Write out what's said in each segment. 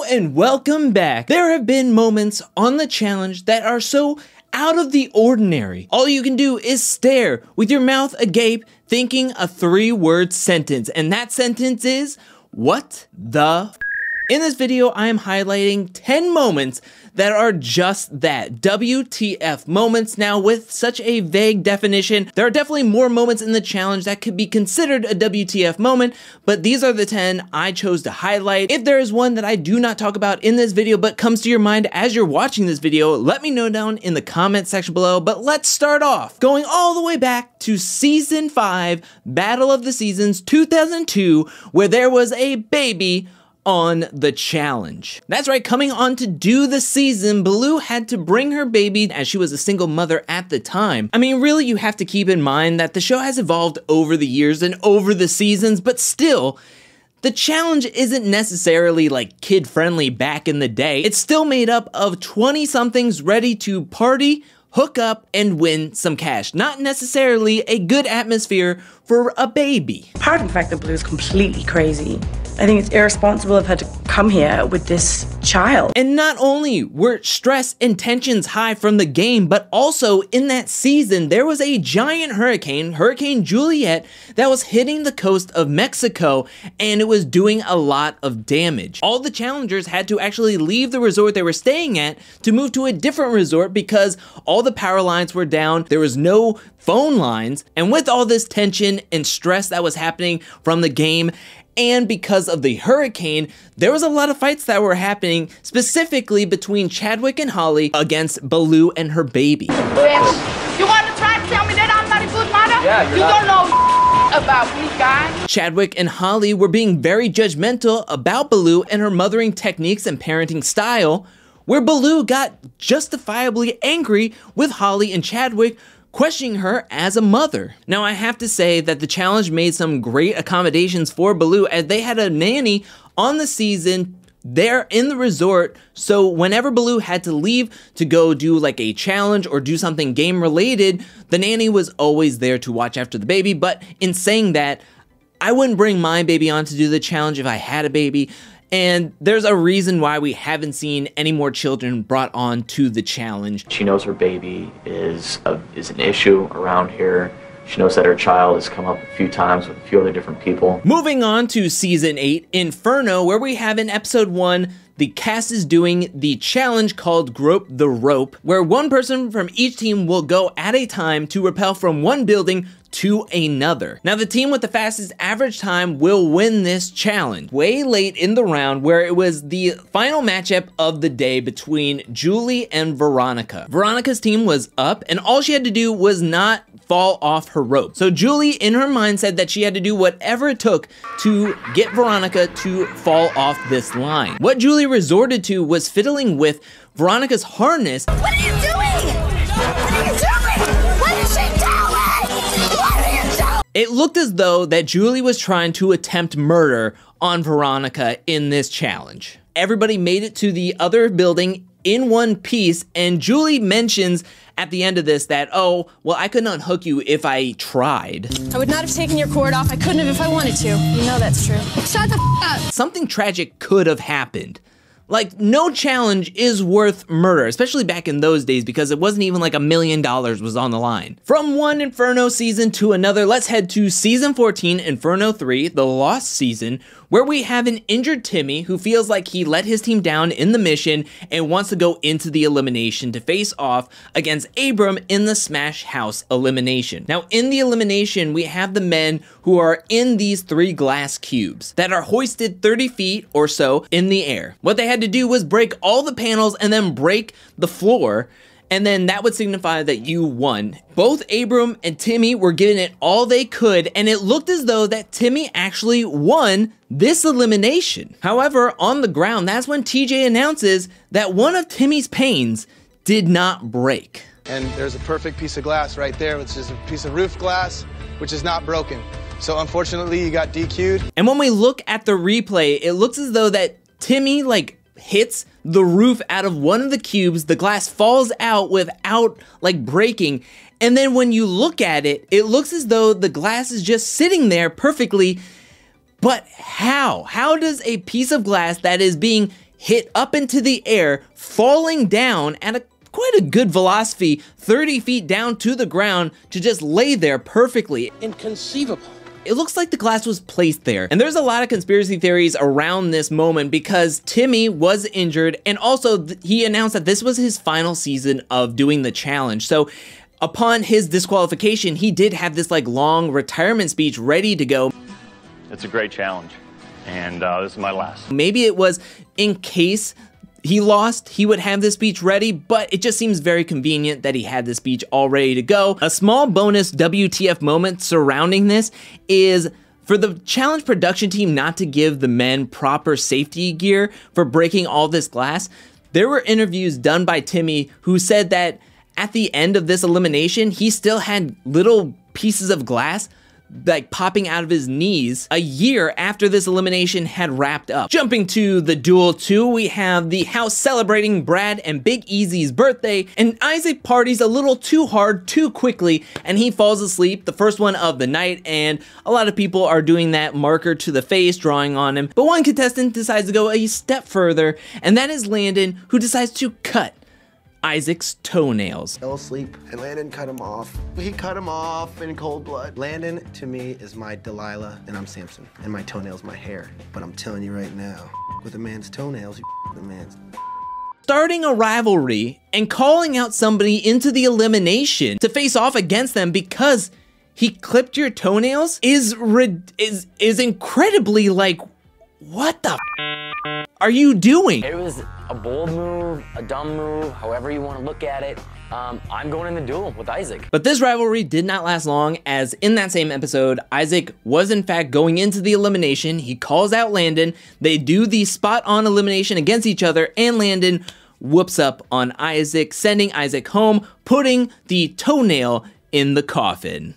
Hello and welcome back. There have been moments on the challenge that are so out of the ordinary. All you can do is stare with your mouth agape, thinking a 3-word sentence, and that sentence is, what the f? In this video, I am highlighting 10 moments that are just that, WTF moments. Now, with such a vague definition, there are definitely more moments in the challenge that could be considered a WTF moment, but these are the 10 I chose to highlight. If there is one that I do not talk about in this video but comes to your mind as you're watching this video, let me know down in the comment section below. But let's start off going all the way back to Season 5, Battle of the Seasons 2002, where there was a baby on the challenge. That's right, coming on to do the season, Baloo had to bring her baby as she was a single mother at the time. I mean, really, you have to keep in mind that the show has evolved over the years and over the seasons, but still, the challenge isn't necessarily like kid-friendly back in the day. It's still made up of 20-somethings ready to party, hook up, and win some cash. Not necessarily a good atmosphere for a baby. Apart from the fact that Baloo's completely crazy, I think it's irresponsible of her to come here with this child. And not only were stress and tensions high from the game, but also in that season, there was a giant hurricane, Hurricane Juliet, that was hitting the coast of Mexico, and it was doing a lot of damage. All the challengers had to actually leave the resort they were staying at to move to a different resort because all the power lines were down, there was no phone lines, and with all this tension and stress that was happening from the game, and because of the hurricane, there was a lot of fights that were happening, specifically between Chadwick and Holly against Baloo and her baby. Bitch, you want to try to tell me that I'm not a good mother? Yeah, you don't know about me, guys. Chadwick and Holly were being very judgmental about Baloo and her mothering techniques and parenting style, where Baloo got justifiably angry with Holly and Chadwick, questioning her as a mother. Now, I have to say that the challenge made some great accommodations for Baloo, as they had a nanny on the season there in the resort, so whenever Baloo had to leave to go do like a challenge or do something game related, the nanny was always there to watch after the baby. But in saying that, I wouldn't bring my baby on to do the challenge if I had a baby. And there's a reason why we haven't seen any more children brought on to the challenge. She knows her baby is an issue around here. She knows that her child has come up a few times with a few other different people. Moving on to Season 8, Inferno, where we have in Episode 1, the cast is doing the challenge called Grope the Rope, where one person from each team will go at a time to rappel from one building to another. Now, the team with the fastest average time will win this challenge. Way late in the round, where it was the final matchup of the day between Julie and Veronica. Veronica's team was up, and all she had to do was not fall off her rope. So Julie, in her mind, said that she had to do whatever it took to get Veronica to fall off this line. What Julie resorted to was fiddling with Veronica's harness. What are you doing? What are you doing? What is she doing? What are you doing? It looked as though that Julie was trying to attempt murder on Veronica in this challenge. Everybody made it to the other building in one piece, and Julie mentions at the end of this that, oh, well, I couldn't unhook you if I tried. I would not have taken your cord off. I couldn't have if I wanted to. You know that's true. Shut the f up. Something tragic could have happened. Like, no challenge is worth murder, especially back in those days, because it wasn't even like $1 million was on the line. From one Inferno season to another, let's head to Season 14, Inferno 3, the Lost Season, where we have an injured Timmy who feels like he let his team down in the mission and wants to go into the elimination to face off against Abram in the Smash House elimination. Now, in the elimination, we have the men who are in these 3 glass cubes that are hoisted 30 feet or so in the air. What they had to do was break all the panels and then break the floor, and then that would signify that you won. Both Abram and Timmy were giving it all they could, and it looked as though that Timmy actually won this elimination. However, on the ground, that's when TJ announces that one of Timmy's panes did not break. And there's a perfect piece of glass right there, which is a piece of roof glass, which is not broken. So unfortunately, you got DQ'd. And when we look at the replay, it looks as though that Timmy, hits the roof out of one of the cubes, the glass falls out without breaking, and then when you look at it, it looks as though the glass is just sitting there perfectly. But how? How does a piece of glass that is being hit up into the air, falling down at quite a good velocity, 30 feet down to the ground, to just lay there perfectly. Inconceivable. It looks like the glass was placed there. And there's a lot of conspiracy theories around this moment because Timmy was injured, and also he announced that this was his final season of doing the challenge. So upon his disqualification, he did have this like long retirement speech ready to go. It's a great challenge, and this is my last. Maybe it was in case he lost, he would have this speech ready, but it just seems very convenient that he had this speech all ready to go. A small bonus WTF moment surrounding this is for the challenge production team not to give the men proper safety gear for breaking all this glass. There were interviews done by Timmy who said that at the end of this elimination, he still had little pieces of glass like popping out of his knees a year after this elimination had wrapped up. Jumping to the Duel 2, we have the house celebrating Brad and Big Easy's birthday, and Isaac parties a little too hard too quickly, and he falls asleep, the first one of the night, and a lot of people are doing that marker to the face, drawing on him. But one contestant decides to go a step further, and that is Landon, who decides to cut Isaac's toenails. Fell asleep and Landon cut him off. He cut him off in cold blood. Landon, to me, is my Delilah and I'm Samson. And my toenails, my hair. But I'm telling you right now, with a man's toenails, you with a man's. Starting a rivalry and calling out somebody into the elimination to face off against them because he clipped your toenails is incredibly like, what the are you doing? It was a bold move, a dumb move, however you want to look at it. I'm going in the duel with Isaac. But this rivalry did not last long, as in that same episode, Isaac was in fact going into the elimination. He calls out Landon. They do the spot-on elimination against each other, and Landon whoops up on Isaac, sending Isaac home, putting the toenail in the coffin.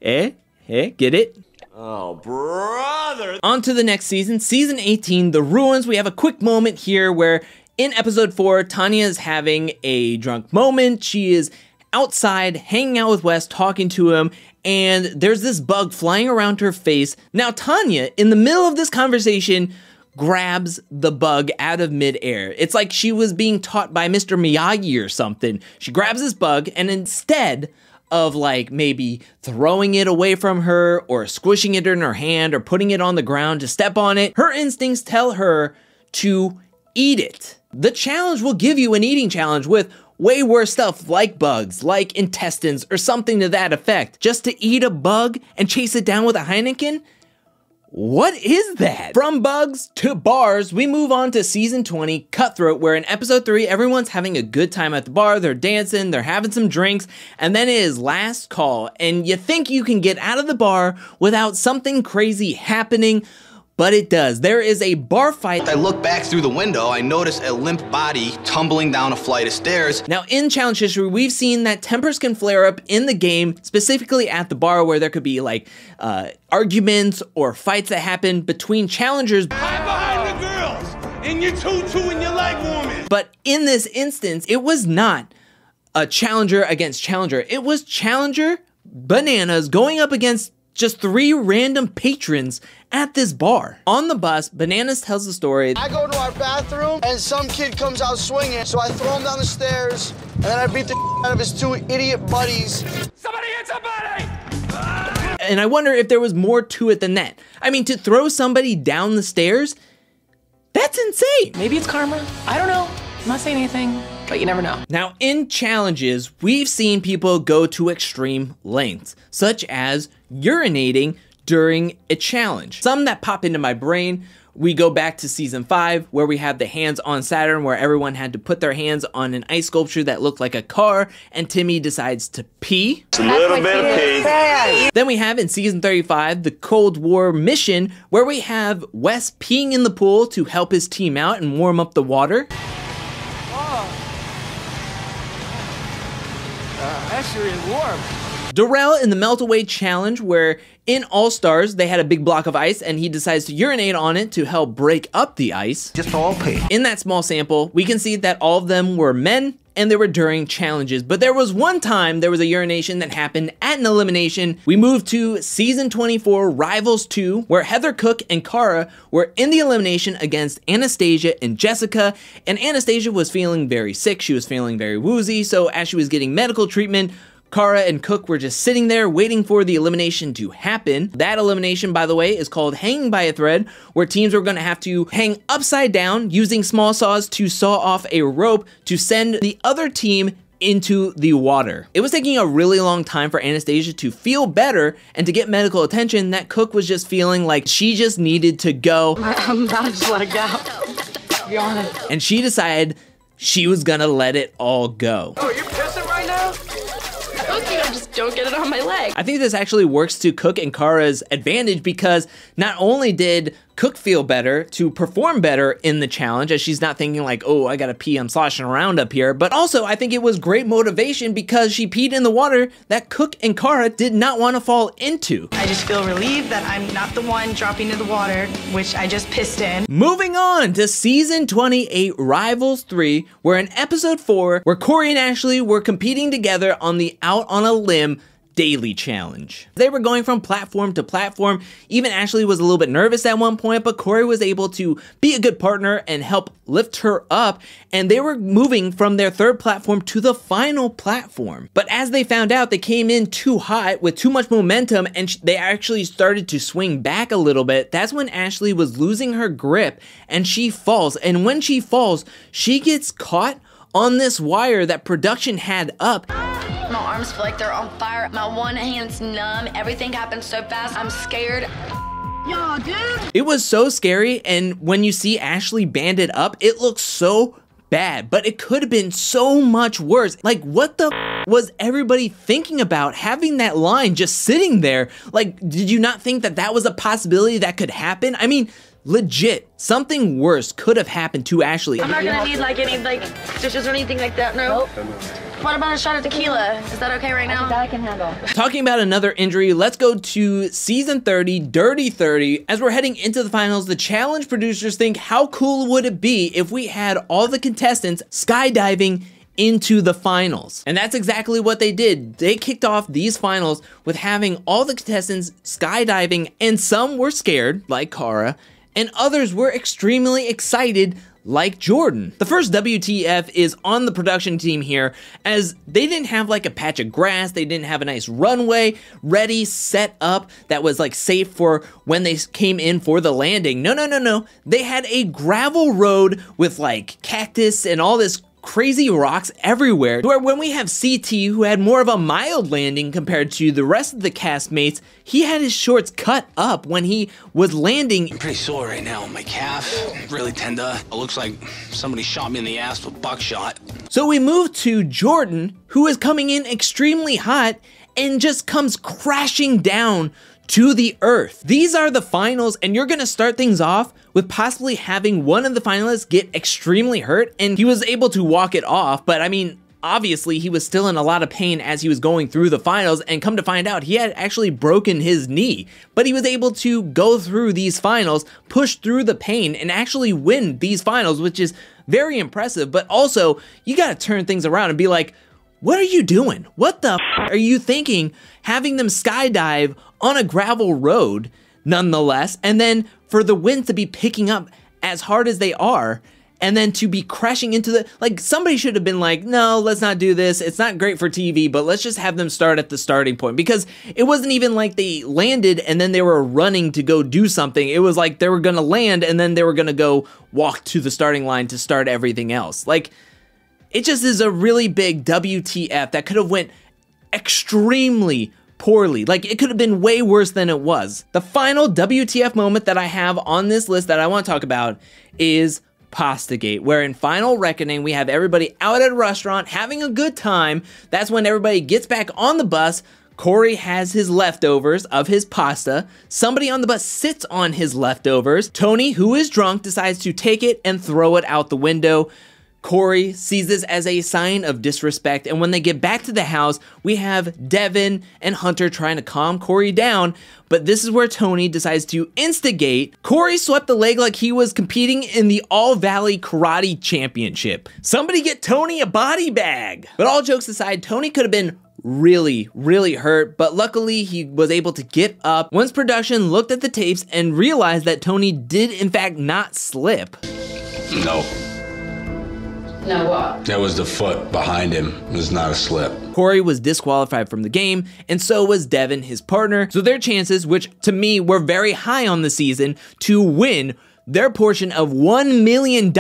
Get it? Oh, brother. On to the next season, season 18, The Ruins. We have a quick moment here where in episode 4, Tanya is having a drunk moment. She is outside hanging out with Wes, talking to him, and there's this bug flying around her face. Now Tanya, in the middle of this conversation, grabs the bug out of midair. It's like she was being taught by Mr. Miyagi or something. She grabs this bug, and instead of like maybe throwing it away from her or squishing it in her hand or putting it on the ground to step on it, her instincts tell her to eat it. The challenge will give you an eating challenge with way worse stuff like bugs, like intestines or something to that effect. Just to eat a bug and chase it down with a Heineken? What is that? From bugs to bars, we move on to season 20, Cutthroat, where in episode 3, everyone's having a good time at the bar, they're dancing, they're having some drinks, and then it is last call, and you think you can get out of the bar without something crazy happening, but it does. There is a bar fight. I look back through the window, I notice a limp body tumbling down a flight of stairs. Now in challenge history, we've seen that tempers can flare up in the game, specifically at the bar where there could be like arguments or fights that happen between challengers. Hide behind the girls, in your tutu and your leg warming. But in this instance, it was not a challenger against challenger. It was challenger Bananas going up against just 3 random patrons at this bar. On the bus, Bananas tells the story. I go to our bathroom and some kid comes out swinging, so I throw him down the stairs and then I beat the out of his 2 idiot buddies. Somebody hit somebody! And I wonder if there was more to it than that. I mean, to throw somebody down the stairs, that's insane. Maybe it's karma. I don't know. I'm not saying anything, but you never know. Now, in challenges, we've seen people go to extreme lengths, such as urinating during a challenge. Some that pop into my brain, we go back to season 5, where we have the hands on Saturn, where everyone had to put their hands on an ice sculpture that looked like a car, and Timmy decides to pee. It's a little bit of pee. Then we have in season 35, the Cold War mission, where we have Wes peeing in the pool to help his team out and warm up the water. That sure is warm. Darrell in the Melt Away Challenge, where in All Stars, they had a big block of ice and he decides to urinate on it to help break up the ice. Just all pee. In that small sample, we can see that all of them were men and they were during challenges. But there was one time there was a urination that happened at an elimination. We moved to season 24, Rivals 2, where Heather Cook and Cara were in the elimination against Anastasia and Jessica, and Anastasia was feeling very sick. She was feeling very woozy, so as she was getting medical treatment, Cara and Cook were just sitting there waiting for the elimination to happen. That elimination, by the way, is called Hanging by a Thread, where teams were going to have to hang upside down using small saws to saw off a rope to send the other team into the water. It was taking a really long time for Anastasia to feel better and to get medical attention that Cook was just feeling like she just needed to go. I'm about to just let it go. Be honest. And she decided she was gonna let it all go. Oh, are you pissing right now? Just don't get it on my leg. I think this actually works to Cook and Cara's advantage because not only did Cook feel better to perform better in the challenge, as she's not thinking like, oh, I gotta pee, I'm sloshing around up here, but also I think it was great motivation because she peed in the water that Cook and Cara did not want to fall into. I just feel relieved that I'm not the one dropping into the water, which I just pissed in. Moving on to season 28, Rivals 3, where in episode 4, where Corey and Ashley were competing together on the Out on a Limb daily challenge. They were going from platform to platform. Even Ashley was a little bit nervous at one point, but Corey was able to be a good partner and help lift her up, and they were moving from their third platform to the final platform. But as they found out, they came in too hot with too much momentum, and they actually started to swing back a little bit. That's when Ashley was losing her grip and she falls, and when she falls, she gets caught on this wire that production had up. My arms feel like they're on fire. My one hand's numb. Everything happens so fast. I'm scared. Yo, dude. It was so scary, and when you see Ashley banded up, it looks so bad, but it could have been so much worse. Like, what the was everybody thinking about having that line just sitting there? Like, did you not think that that was a possibility that could happen? I mean, legit, something worse could have happened to Ashley. I'm not gonna need like any like stitches or anything like that, no? Nope. What about a shot of tequila? Is that okay right now? That I can handle. Talking about another injury, let's go to season 30, Dirty 30. As we're heading into the finals, the challenge producers think, how cool would it be if we had all the contestants skydiving into the finals? And that's exactly what they did. They kicked off these finals with having all the contestants skydiving, and some were scared, like Cara, and others were extremely excited, like Jordan. The first WTF is on the production team here, as they didn't have like a patch of grass, they didn't have a nice runway ready, set up, that was like safe for when they came in for the landing. No. They had a gravel road with like cactus and all this crazy rocks everywhere, where when we have CT, who had more of a mild landing compared to the rest of the castmates, he had his shorts cut up when he was landing. I'm pretty sore right now. My calf, really tender. It looks like somebody shot me in the ass with buckshot. So we move to Jordan, who is coming in extremely hot and just comes crashing down to the earth. These are the finals, and you're gonna start things off with possibly having one of the finalists get extremely hurt, and he was able to walk it off, but I mean, obviously he was still in a lot of pain as he was going through the finals, and come to find out, he had actually broken his knee, but he was able to go through these finals, push through the pain, and actually win these finals, which is very impressive. But also, you gotta turn things around and be like, what are you doing? What the are you thinking having them skydive on a gravel road nonetheless, and then for the winds to be picking up as hard as they are, and then to be crashing into the, like, somebody should have been like, no, let's not do this. It's not great for TV, but let's just have them start at the starting point, because it wasn't even like they landed and then they were running to go do something. It was like they were gonna land and then they were gonna go walk to the starting line to start everything else. Like, it just is a really big WTF that could have went extremely poorly. Like, it could have been way worse than it was. The final WTF moment that I have on this list that I want to talk about is Pastagate, where in Final Reckoning, we have everybody out at a restaurant having a good time. That's when everybody gets back on the bus. Corey has his leftovers of his pasta. Somebody on the bus sits on his leftovers. Tony, who is drunk, decides to take it and throw it out the window. Corey sees this as a sign of disrespect, and when they get back to the house, we have Devin and Hunter trying to calm Corey down, but this is where Tony decides to instigate. Corey swept the leg like he was competing in the All-Valley Karate Championship. Somebody get Tony a body bag! But all jokes aside, Tony could have been really hurt, but luckily he was able to get up once production looked at the tapes and realized that Tony did in fact not slip. No. No what? That was the foot behind him. It was not a slip. Corey was disqualified from the game, and so was Devin, his partner, so their chances, which to me were very high on the season, to win their portion of $1 million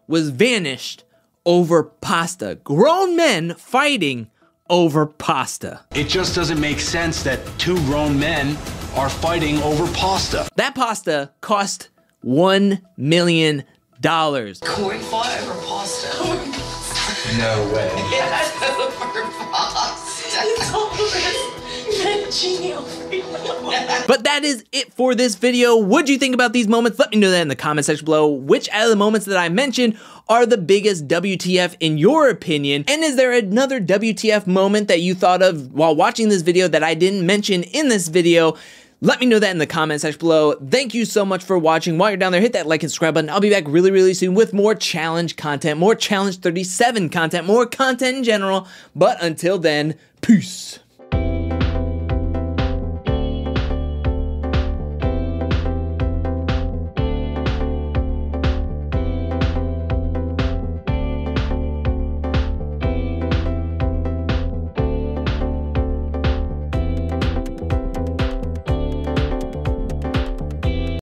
was vanished over pasta. Grown men fighting over pasta. It just doesn't make sense that two grown men are fighting over pasta. That pasta cost $1 million. Corey fought over pasta. No way. Yes, over pasta. It's all this genial. But that is it for this video. What'd you think about these moments? Let me know that in the comment section below. Which out of the moments that I mentioned are the biggest WTF in your opinion? And is there another WTF moment that you thought of while watching this video that I didn't mention in this video? Let me know that in the comment section below. Thank you so much for watching. While you're down there, hit that like and subscribe button. I'll be back really soon with more challenge content, more challenge 37 content, more content in general. But until then, peace.